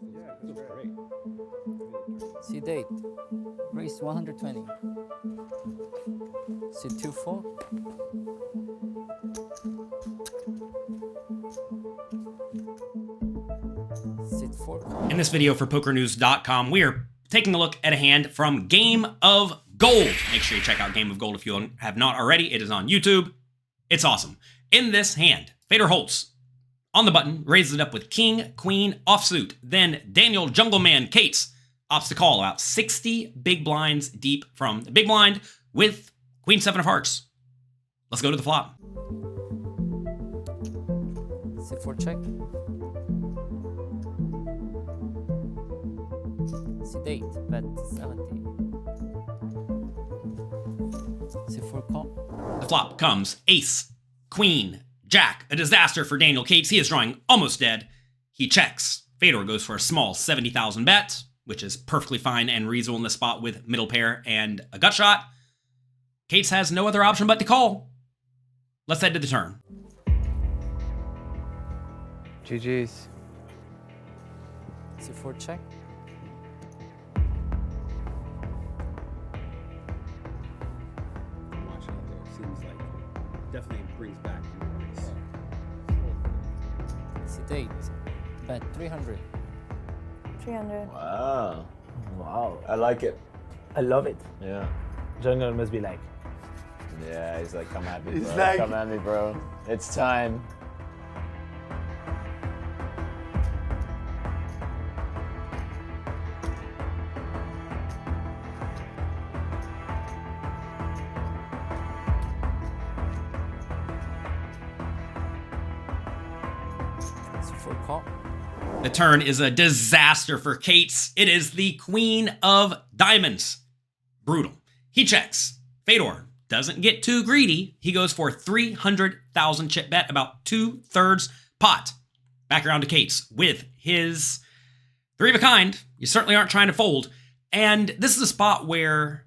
Yeah, that's great. See date. Raise 120. See 2-4. Sit 4. In this video for PokerNews.com, we are taking a look at a hand from Game of Gold. Make sure you check out Game of Gold if you have not already. It is on YouTube. It's awesome. In this hand, Fedor Holz on the button raises it up with King, Queen, offsuit. Then Daniel Jungleman Cates opts to call about 60 big blinds deep from the big blind with Queen 7 of hearts. Let's go to the flop. Sit 4 check. See date. Bet 70. Sit 4 call. The flop comes ace, queen, jack. A disaster for Daniel Cates. He is drawing almost dead. He checks. Fedor goes for a small 70,000 bet, which is perfectly fine and reasonable in the spot with middle pair and a gut shot. Cates has no other option but to call. Let's head to the turn. GG's. Sit 4 check. Watching it there, seems like definitely brings back memories. See date. Bet 300. 300. Wow. Wow. I like it. I love it. Yeah. Jungle must be like, Yeah, he's like, come at me, He's bro. like- Come at me, bro. It's time. Sit 4 call. The turn is a disaster for Cates. It is the Queen of Diamonds. Brutal. He checks. Fedor doesn't get too greedy. He goes for 300,000 chip bet, about 2/3 pot. Back around to Cates with his 3 of a kind. You certainly aren't trying to fold. And this is a spot where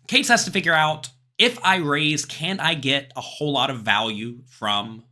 Cates has to figure out, if I raise, can I get a whole lot of value from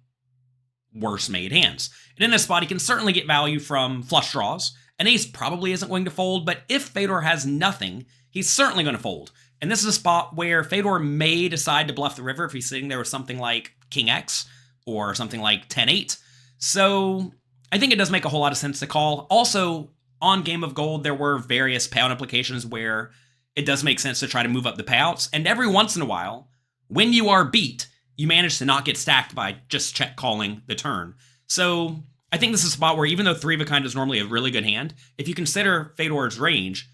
worse made hands? And in this spot, he can certainly get value from flush draws. An ace probably isn't going to fold, but if Fedor has nothing, he's certainly going to fold. And this is a spot where Fedor may decide to bluff the river if he's sitting there with something like King X or something like 10-8. So I think it does make a whole lot of sense to call. Also, on Game of Gold, there were various payout implications where it does make sense to try to move up the payouts. And every once in a while, when you are beat, you manage to not get stacked by just check calling the turn. So I think this is a spot where, even though 3 of a kind is normally a really good hand, if you consider Fedor's range,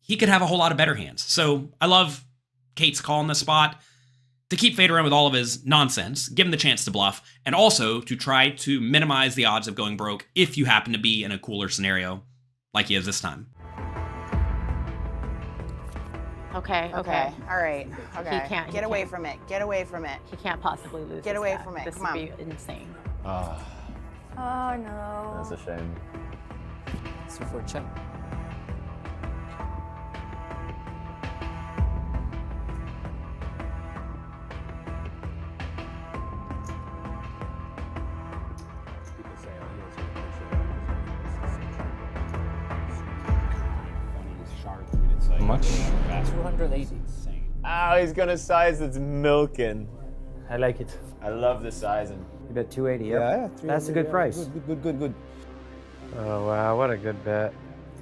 he could have a whole lot of better hands. So I love Cates' call in this spot to keep Fedor in with all of his nonsense, give him the chance to bluff, and also to try to minimize the odds of going broke if you happen to be in a cooler scenario like he is this time. Okay. All right. Okay. He can't- Get he away can't. from it. Get away from it. He can't possibly lose. Get this away guy. from it. This Come would on. be insane. Ah, Oh no. that's a shame. Sit 4 check. People say, oh, he has funny, he's sharp. I mean, it's like Much? fast. 280. It's insane. Oh, he's gonna size it's milking. I like it. I love the sizing. You bet 280, Yeah, That's a good price. Good. Oh, wow, what a good bet.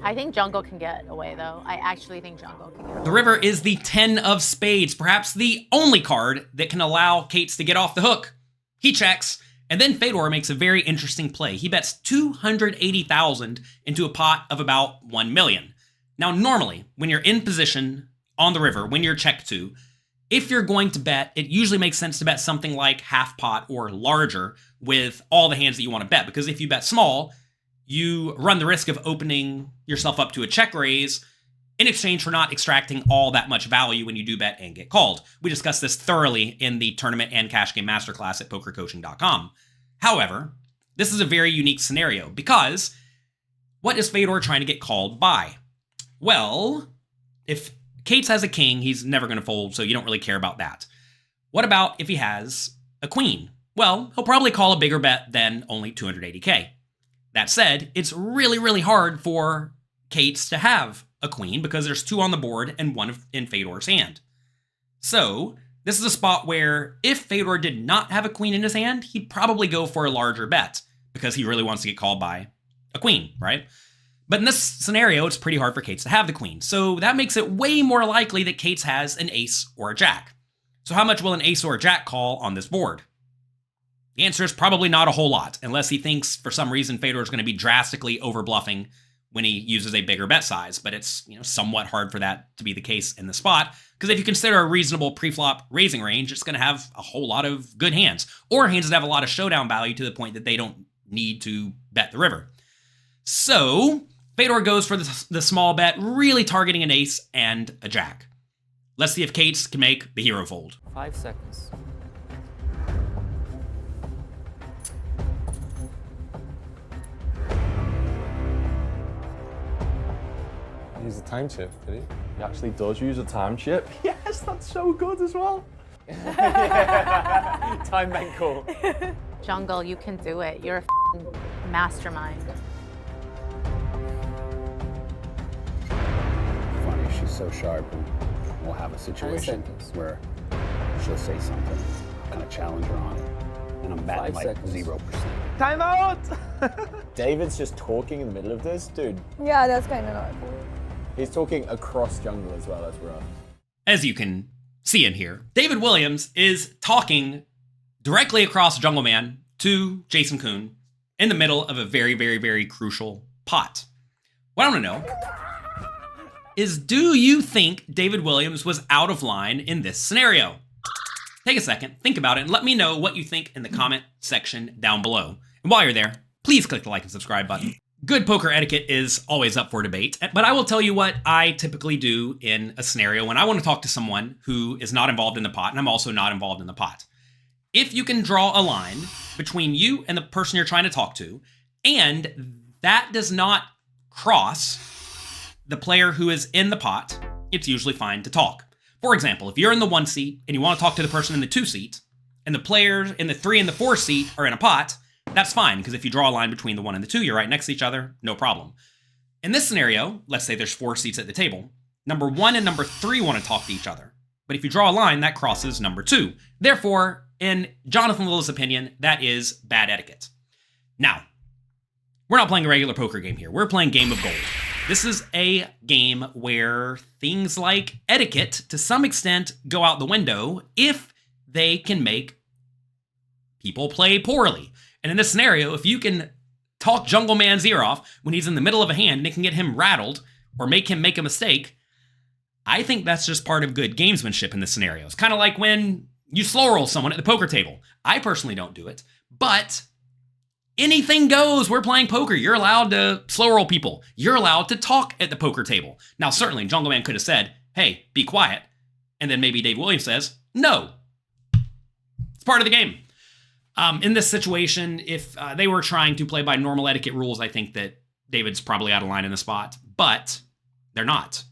I think Jungle can get away though. I actually think Jungle can get away. The river is the 10 of spades, perhaps the only card that can allow Cates to get off the hook. He checks, and then Fedor makes a very interesting play. He bets 280,000 into a pot of about 1 million. Now, normally, when you're in position on the river, when you're check 2, if you're going to bet, it usually makes sense to bet something like half pot or larger with all the hands that you want to bet, because if you bet small, you run the risk of opening yourself up to a check raise in exchange for not extracting all that much value when you do bet and get called. We discussed this thoroughly in the tournament and cash game masterclass at pokercoaching.com. However, this is a very unique scenario because what is Fedor trying to get called by? Well, if Cates has a king, he's never going to fold, so you don't really care about that. What about if he has a queen? Well, he'll probably call a bigger bet than only 280K. That said, it's really, really hard for Kate's to have a queen because there's 2 on the board and 1 in Fedor's hand. So this is a spot where if Fedor did not have a queen in his hand, he'd probably go for a larger bet because he really wants to get called by a queen, right? But in this scenario, it's pretty hard for Kate's to have the queen. So that makes it way more likely that Kate's has an ace or a jack. So how much will an ace or a jack call on this board? The answer is probably not a whole lot, unless he thinks for some reason Fedor is going to be drastically over bluffing when he uses a bigger bet size. But it's somewhat hard for that to be the case in the spot, because if you consider a reasonable preflop raising range, it's going to have a whole lot of good hands, or hands that have a lot of showdown value to the point that they don't need to bet the river. So Fedor goes for the small bet, really targeting an ace and a jack. Let's see if Kate's can make the hero fold. 5 seconds. Use a time chip, did he? He actually does use a time chip. Yes, that's so good as well. Time bank call. Jungle, you can do it. You're a mastermind. Funny, she's so sharp, and we'll have a situation where she'll say something. I'm gonna challenge her on it, and I'm batting like 0%. Time out! David's just talking in the middle of this, dude. Yeah, that's kind of not cool. He's talking across jungle as well. That's rough. As you can see in here, David Williams is talking directly across Jungle Man to Jason Kuhn in the middle of a very, very, very crucial pot. What I want to know is, do you think David Williams was out of line in this scenario? Take a second, think about it, and let me know what you think in the comment section down below. And while you're there, please click the like and subscribe button. Good poker etiquette is always up for debate, but I will tell you what I typically do in a scenario when I want to talk to someone who is not involved in the pot, and I'm also not involved in the pot. If you can draw a line between you and the person you're trying to talk to, and that does not cross the player who is in the pot, it's usually fine to talk. For example, if you're in the 1 seat and you want to talk to the person in the 2 seat, and the players in the 3 and the 4 seat are in a pot, that's fine, because if you draw a line between the 1 and the 2, you're right next to each other, no problem. In this scenario, let's say there's 4 seats at the table. Number 1 and number 3 want to talk to each other. But if you draw a line, that crosses number 2. Therefore, in Jonathan Little's opinion, that is bad etiquette. Now, we're not playing a regular poker game here. We're playing Game of Gold. This is a game where things like etiquette, to some extent, go out the window if they can make people play poorly. And in this scenario, if you can talk Jungle Man's ear off when he's in the middle of a hand and it can get him rattled or make him make a mistake, I think that's just part of good gamesmanship in this scenario. It's kind of like when you slow roll someone at the poker table. I personally don't do it, but anything goes. We're playing poker. You're allowed to slow roll people. You're allowed to talk at the poker table. Now, certainly, Jungle Man could have said, hey, be quiet. And then maybe Dave Williams says, no. It's part of the game. In this situation, if they were trying to play by normal etiquette rules, I think that David's probably out of line in the spot, but they're not.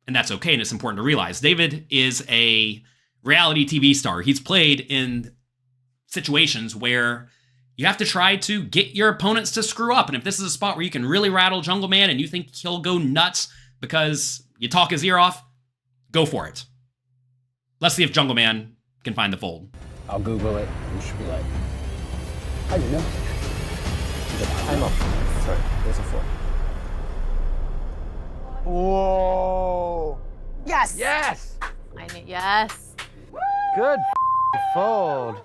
And that's okay, and it's important to realize. David is a reality TV star. He's played in situations where you have to try to get your opponents to screw up. And if this is a spot where you can really rattle Jungle Man and you think he'll go nuts because you talk his ear off, go for it. Let's see if Jungle Man can find the fold. I'll Google it. You should be like, I didn't know. Time up. Sorry, there's a 4. Whoa! Yes! Yes! I mean, yes. Good fold.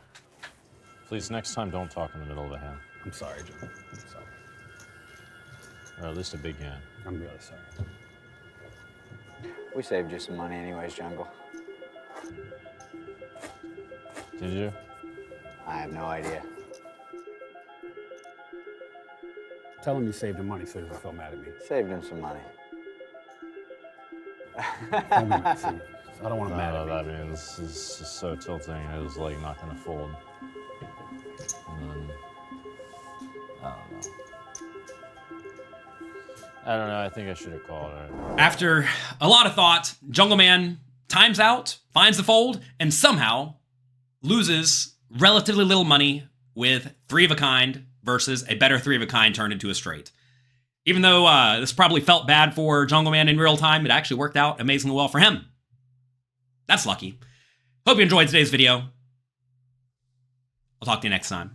Please, next time, don't talk in the middle of a hand. I'm sorry, John. I'm sorry. Or at least a big hand. I'm really sorry. We saved you some money anyways, Jungle. Did you? I have no idea. Tell him you saved him money so he doesn't feel mad at me. Saved him some money. Tell me not to. I don't want him mad at me. I mean, this is so tilting. It was like not going to fold. And then, I don't know. I think I should have called it. After a lot of thought, Jungle Man times out, finds the fold, and somehow loses relatively little money with 3 of a kind versus a better 3 of a kind turned into a straight. Even though this probably felt bad for Jungle Man in real time, it actually worked out amazingly well for him. That's lucky. Hope you enjoyed today's video. I'll talk to you next time.